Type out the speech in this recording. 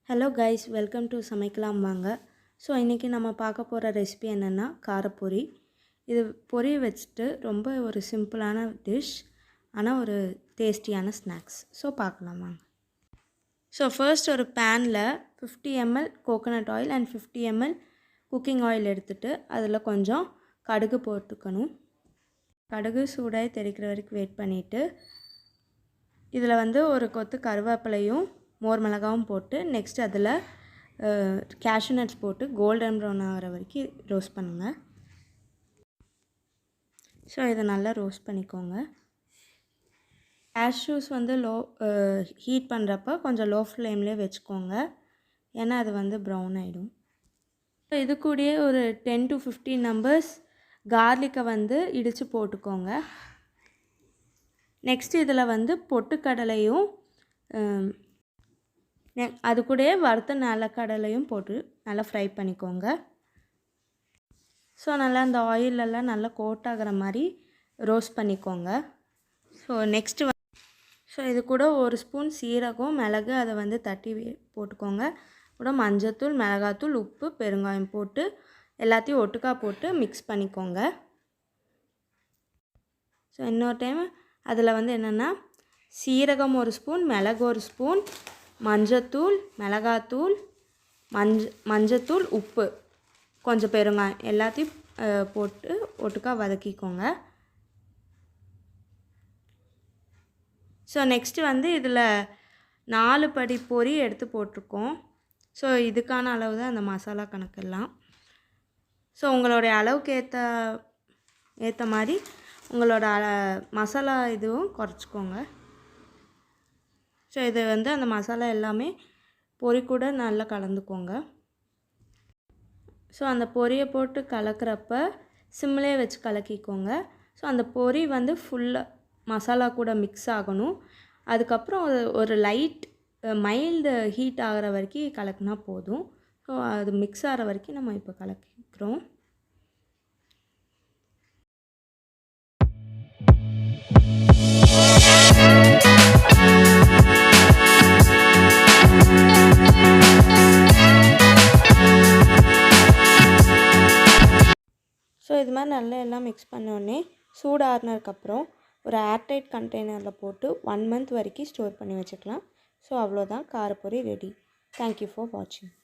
Hello guys, welcome to Samaikalaam Vaanga. So இன்னைக்கு நம்ம பார்க்க போற ரெசிபி என்னன்னா கார பொரி. இது பொரி வச்சிட்டு ரொம்ப ஒரு சிம்பிளான டிஷ் ஆனா ஒரு டேஸ்டியான ஸ்நாக்ஸ். So பார்க்கலாம் வாங்க. So first ஒரு panல 50 ml coconut oil and 50 ml cooking oil எடுத்துட்டு அதுல கொஞ்சம் கடுகு போட்டுக்கணும். கடுகு சூடாய் தெறிக்கிற வரைக்கும் வெயிட் பண்ணிட்டு இதுல வந்து ஒரு கொத்து கருவேப்பிலையும் மோர்மிளகாயும் போட்டு நெக்ஸ்ட் அதில் cashew nuts போட்டு கோல்டன் ப்ரௌன் ஆகிற வரைக்கும் ரோஸ்ட் பண்ணுங்க. ஸோ இதை நல்லா ரோஸ்ட் பண்ணிக்கோங்க. cashews வந்து ஹீட் பண்ணுறப்ப கொஞ்சம் லோ ஃப்ளேம்லேயே வச்சுக்கோங்க, ஏன்னா அது வந்து ப்ரௌன் ஆகிடும். இது கூடயே ஒரு 10 to 15 நம்பர்ஸ் கார்லிக்கை வந்து இடித்து போட்டுக்கோங்க. நெக்ஸ்ட் இதில் வந்து பொட்டுக்கடலையும் அது கூடயே வறுத்த நிலக்கடலையும் போட்டு நல்லா ஃப்ரை பண்ணிக்கோங்க. ஸோ நல்லா அந்த ஆயிலெல்லாம் நல்லா கோட் ஆகிற மாதிரி ரோஸ்ட் பண்ணிக்கோங்க. ஸோ இது கூட ஒரு ஸ்பூன் சீரகம் மிளகு அதை வந்து தட்டி போட்டுக்கோங்க. கூட மஞ்சத்தூள் மிளகாத்தூள் உப்பு பெருங்காயம் போட்டு எல்லாத்தையும் ஒட்டுக்கா போட்டு மிக்ஸ் பண்ணிக்கோங்க. ஸோ இன்னொரு டைம் அதில் வந்து என்னென்னா சீரகம் ஒரு ஸ்பூன் மிளகு ஒரு ஸ்பூன் மஞ்சத்தூள் மிளகாத்தூள் மஞ்சத்தூள் உப்பு கொஞ்சம் பெருங்காயம் எல்லாத்தையும் போட்டு ஒட்டுக்கா வதக்கிக்கோங்க. ஸோ நெக்ஸ்ட்டு வந்து இதில் 4 படி பொரி எடுத்து போட்டிருக்கோம். ஸோ இதுக்கான அளவு தான் அந்த மசாலா கணக்கெல்லாம். ஸோ உங்களுடைய அளவுக்கு ஏற்ற மாதிரி உங்களோட மசாலா இதுவும் குறைச்சிக்கோங்க. ஸோ இது வந்து அந்த மசாலா எல்லாமே பொரி கூட நல்லா கலந்துக்கோங்க. ஸோ அந்த பொரியை போட்டு கலக்கிறப்ப சிம்மிலே வச்சு கலக்கிக்கோங்க. ஸோ அந்த பொரி வந்து ஃபுல்லாக மசாலா கூட மிக்ஸ் ஆகணும். அதுக்கப்புறம் ஒரு லைட் மைல்டு ஹீட் ஆகிற வரைக்கும் கலக்கினா போதும். ஸோ அது மிக்ஸ் ஆகிற வரைக்கும் நம்ம இப்போ கலக்கிக்கிறோம். ஸோ இது மாதிரி நல்லா எல்லாம் மிக்ஸ் பண்ணோடனே சூடு ஆறுனதுக்கப்புறம் ஒரு ஏர்டைட் கண்டெய்னரில் போட்டு 1 month வரைக்கும் ஸ்டோர் பண்ணி வச்சுக்கலாம். ஸோ அவ்வளோதான் காரப்பொரி ரெடி. தேங்க்யூ ஃபார் வாட்சிங்.